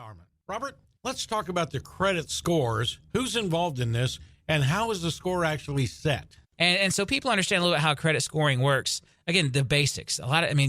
empowerment. Robert, let's talk about the credit scores. Who's involved in this, and how is the score actually set? And so people understand a little bit how credit scoring works. Again, the basics.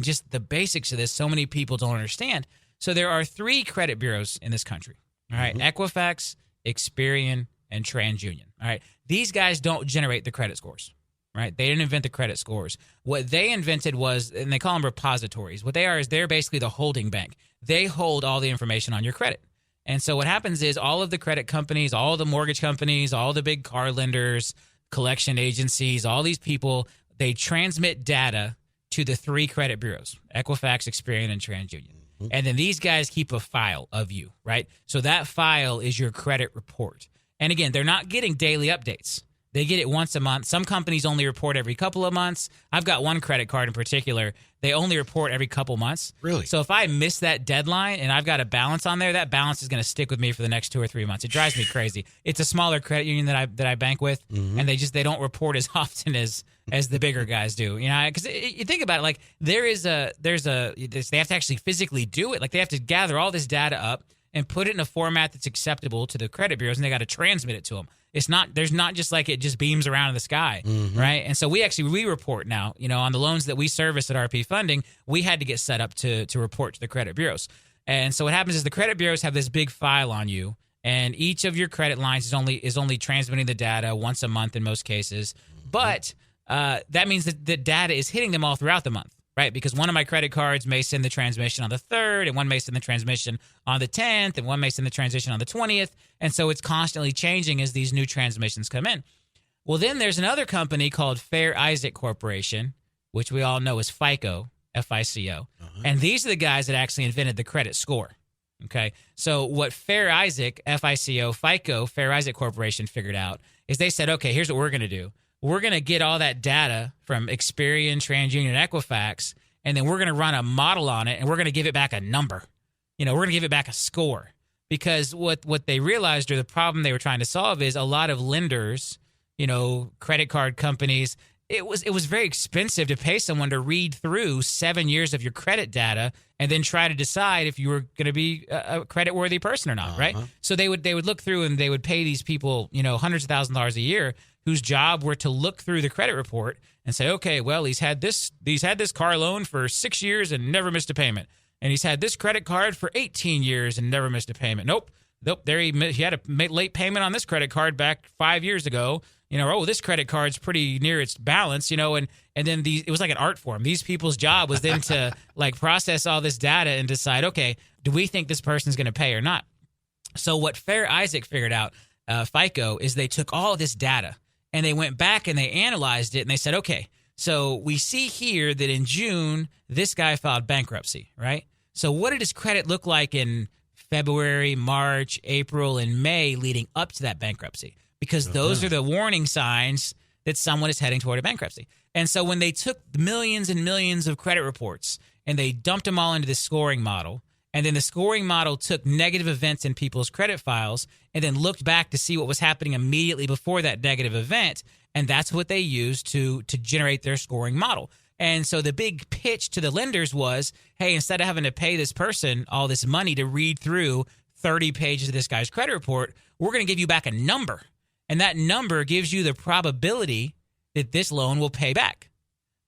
Just the basics of this, so many people don't understand. So there are 3 credit bureaus in this country. All right, Equifax, Experian, and TransUnion. All right, these guys don't generate the credit scores. Right, they didn't invent the credit scores. What they invented was, and they call them repositories. What they are is they're basically the holding bank. They hold all the information on your credit. And so what happens is all of the credit companies, all the mortgage companies, all the big car lenders, collection agencies, all these people, they transmit data to the 3 credit bureaus, Equifax, Experian, and TransUnion. And then these guys keep a file of you, right? So that file is your credit report. And again, they're not getting daily updates. They get it once a month. Some companies only report every couple of months. I've got one credit card in particular. They only report every couple months. Really? So if I miss that deadline and I've got a balance on there, that balance is going to stick with me for the next 2 or 3 months. It drives me crazy. It's a smaller credit union that I bank with, and they don't report as often as the bigger guys do. You know, because you think about it, like they have to actually physically do it. Like they have to gather all this data up and put it in a format that's acceptable to the credit bureaus, and they got to transmit it to them. There's not just like it just beams around in the sky, right? And so we report now, on the loans that we service at RP Funding, we had to get set up to report to the credit bureaus. And so what happens is the credit bureaus have this big file on you, and each of your credit lines is only transmitting the data once a month in most cases. But that means that the data is hitting them all throughout the month. Right, because one of my credit cards may send the transmission on the 3rd, and one may send the transmission on the 10th, and one may send the transmission on the 20th. And so it's constantly changing as these new transmissions come in. Well, then there's another company called Fair Isaac Corporation, which we all know is FICO, F-I-C-O. And these are the guys that actually invented the credit score. Okay, so what Fair Isaac, F-I-C-O, FICO, Fair Isaac Corporation figured out is they said, okay, here's what we're going to do. We're going to get all that data from Experian, TransUnion, and Equifax, and then we're going to run a model on it, and we're going to give it back a number. We're going to give it back a score. Because what they realized, or the problem they were trying to solve, is a lot of lenders, credit card companies, it was very expensive to pay someone to read through 7 years of your credit data and then try to decide if you were going to be a credit-worthy person or not, right? So they would look through and they would pay these people, hundreds of thousands of dollars a year, whose job were to look through the credit report and say, okay, well, he's had this car loan for 6 years and never missed a payment. And he's had this credit card for 18 years and never missed a payment. Nope. There he had a late payment on this credit card back 5 years ago. This credit card's pretty near its balance, and then it was like an art form. These people's job was then to process all this data and decide, okay, do we think this person's going to pay or not? So what Fair Isaac figured out, FICO, is they took all of this data and they went back and they analyzed it and they said, okay, so we see here that in June, this guy filed bankruptcy, right? So what did his credit look like in February, March, April, and May leading up to that bankruptcy? Because those are the warning signs that someone is heading toward a bankruptcy. And so when they took millions and millions of credit reports and they dumped them all into the scoring model, and then the scoring model took negative events in people's credit files and then looked back to see what was happening immediately before that negative event, and that's what they used to generate their scoring model. And so the big pitch to the lenders was, hey, instead of having to pay this person all this money to read through 30 pages of this guy's credit report, we're going to give you back a number. And that number gives you the probability that this loan will pay back.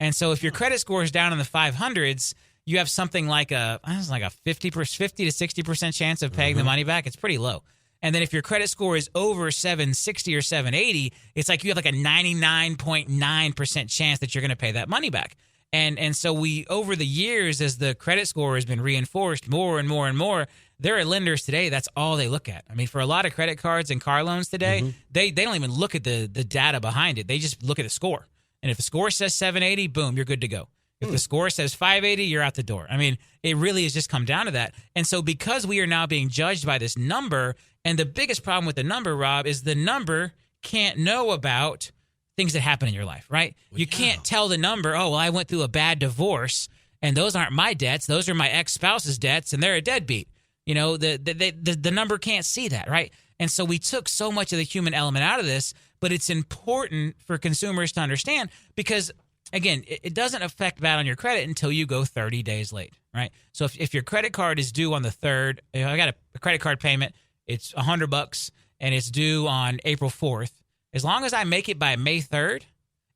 And so if your credit score is down in the 500s, you have something like a 50 to 60% chance of paying the money back. It's pretty low. And then if your credit score is over 760 or 780, it's like you have like a 99.9% chance that you're going to pay that money back. And so we, over the years, as the credit score has been reinforced more and more and more, there are lenders today, that's all they look at. I mean, for a lot of credit cards and car loans today, they don't even look at the data behind it. They just look at the score. And if the score says 780, boom, you're good to go. If the score says 580, you're out the door. I mean, it really has just come down to that. And so because we are now being judged by this number, and the biggest problem with the number, Rob, is the number can't know about things that happen in your life, right? Well, you can't tell the number, oh, well, I went through a bad divorce, and those aren't my debts. Those are my ex-spouse's debts, and they're a deadbeat. The number can't see that, right? And so we took so much of the human element out of this, but it's important for consumers to understand because again, it doesn't affect bad on your credit until you go 30 days late, right? So if your credit card is due on the 3rd, I got a credit card payment, it's $100 and it's due on April 4th. As long as I make it by May 3rd,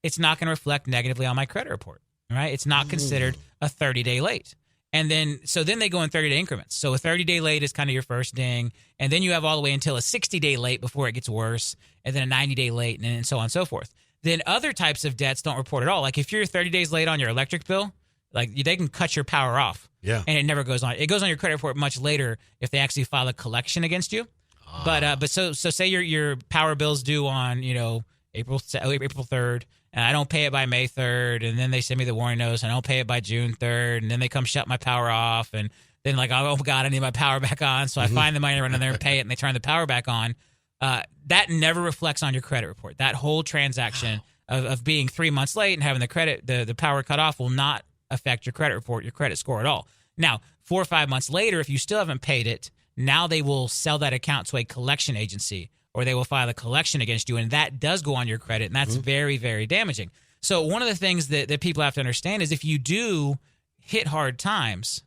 it's not going to reflect negatively on my credit report, right? It's not considered a 30-day late. And then they go in 30-day increments. So a 30-day late is kind of your first ding. And then you have all the way until a 60-day late before it gets worse. And then a 90-day late and so on and so forth. Then other types of debts don't report at all. Like if you're 30 days late on your electric bill, like they can cut your power off. Yeah. And it never goes on. It goes on your credit report much later if they actually file a collection against you. But so say your power bill's due on, April 3rd. And I don't pay it by May 3rd, and then they send me the warning notice. I don't pay it by June 3rd, and then they come shut my power off, and then like, oh God, I need my power back on. So I find the money, run in there and pay it, and they turn the power back on. That never reflects on your credit report. That whole transaction of being 3 months late and having the power cut off will not affect your credit report, your credit score at all. Now, 4 or 5 months later, if you still haven't paid it, now they will sell that account to a collection agency, or they will file a collection against you, and that does go on your credit, and that's very, very damaging. So one of the things that people have to understand is if you do hit hard times,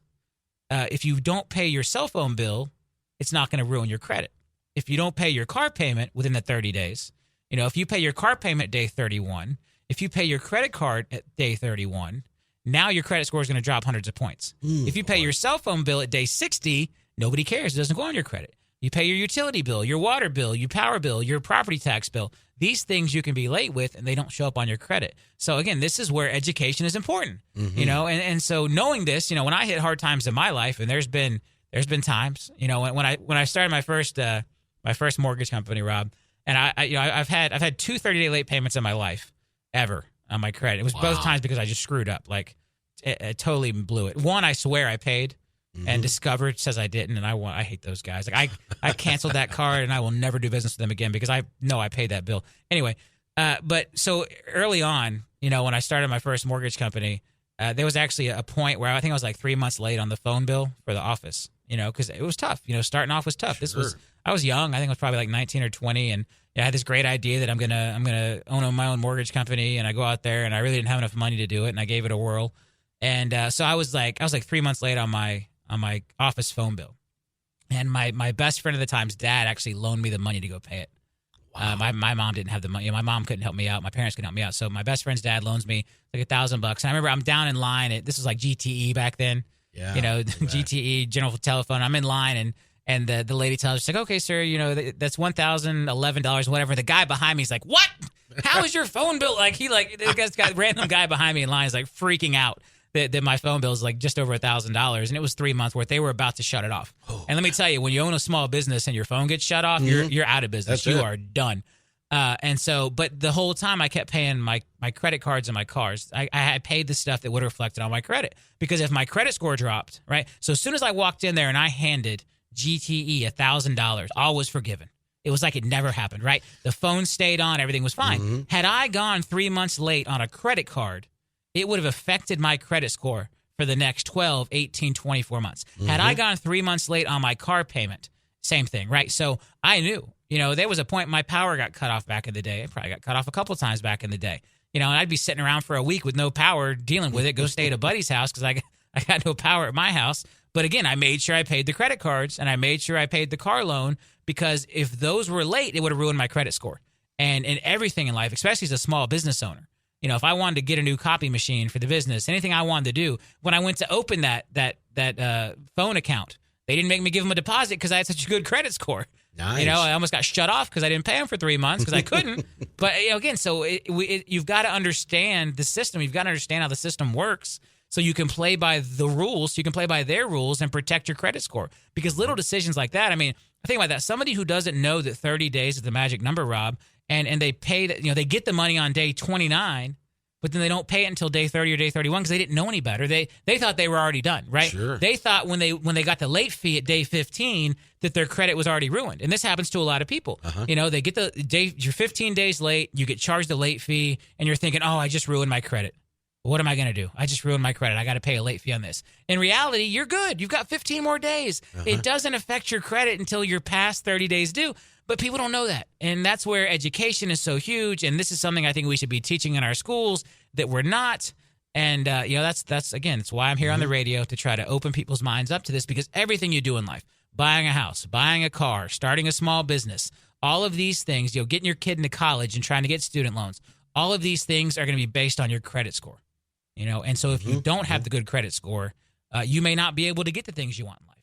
if you don't pay your cell phone bill, it's not going to ruin your credit. If you don't pay your car payment within the 30 days, if you pay your car payment day 31, if you pay your credit card at day 31, now your credit score is going to drop hundreds of points. If you pay your cell phone bill at day 60, nobody cares. It doesn't go on your credit. You pay your utility bill, your water bill, your power bill, your property tax bill. These things you can be late with, and they don't show up on your credit. So, again, this is where education is important, And so knowing this, when I hit hard times in my life, and there's been times, when I started my first mortgage company, Rob, and I've had 2 30-day late payments in my life ever on my credit. It was both times because I just screwed up. Like, it totally blew it. One, I swear I paid. And Discover says I didn't, and I hate those guys. Like I canceled that card, and I will never do business with them again because I know I paid that bill. Anyway, but so early on, when I started my first mortgage company, there was actually a point where I think I was like 3 months late on the phone bill for the office. Because it was tough. Starting off was tough. Sure. I was young. I think I was probably like 19 or 20, and I had this great idea that I'm gonna own my own mortgage company, and I go out there, and I really didn't have enough money to do it, and I gave it a whirl, and so I was like 3 months late on my office phone bill. And my best friend at the time's dad actually loaned me the money to go pay it. Wow. My mom didn't have the money. My mom couldn't help me out. My parents couldn't help me out. So my best friend's dad loans me like $1,000. And I remember I'm down in line. This was like GTE back then. Yeah. GTE, General Telephone. I'm in line and the lady tells me, she's like, okay, sir, that's $1,011, whatever. The guy behind me is like, what? How is your phone bill? Like this random guy behind me in line is like freaking out. That my phone bill is like just over $1,000, and it was 3 months worth. They were about to shut it off. Oh. And let me tell you, when you own a small business and your phone gets shut off, you're out of business. You are done. But the whole time I kept paying my credit cards and my cars. I had paid the stuff that would have reflected on my credit, because if my credit score dropped, right? So as soon as I walked in there and I handed GTE $1,000, all was forgiven. It was like it never happened, right? The phone stayed on, everything was fine. Had I gone 3 months late on a credit card, it would have affected my credit score for the next 12, 18, 24 months. Had I gone 3 months late on my car payment, same thing, right? So I knew, there was a point my power got cut off back in the day. It probably got cut off a couple times back in the day. And I'd be sitting around for a week with no power, dealing with it, go stay at a buddy's house because I got no power at my house. But again, I made sure I paid the credit cards and I made sure I paid the car loan, because if those were late, it would have ruined my credit score. And everything in life, especially as a small business owner. If I wanted to get a new copy machine for the business, anything I wanted to do, when I went to open that phone account, they didn't make me give them a deposit because I had such a good credit score. Nice. I almost got shut off because I didn't pay them for 3 months because I couldn't. But again, so you've got to understand the system. You've got to understand how the system works, so you can play by the rules. So you can play by their rules and protect your credit score. Because little decisions like that. I mean, think about that. Somebody who doesn't know that 30 days is the magic number, Rob. And they pay they get the money on day 29, but then they don't pay it until day 30 or day 31 because they didn't know any better. They thought they were already done, right? Sure. They thought when they got the late fee at day 15 that their credit was already ruined. And this happens to a lot of people. They get the day, you're 15 days late, you get charged a late fee, and you're thinking, oh, I just ruined my credit. What am I going to do? I just ruined my credit. I got to pay a late fee on this. In reality, you're good. You've got 15 more days. It doesn't affect your credit until you're past 30 days due. But people don't know that. And that's where education is so huge. And this is something I think we should be teaching in our schools, that we're not. And that's again, it's why I'm here on the radio, to try to open people's minds up to this, because everything you do in life, buying a house, buying a car, starting a small business, all of these things, getting your kid into college and trying to get student loans, all of these things are going to be based on your credit score. And so if you don't have the good credit score, you may not be able to get the things you want in life.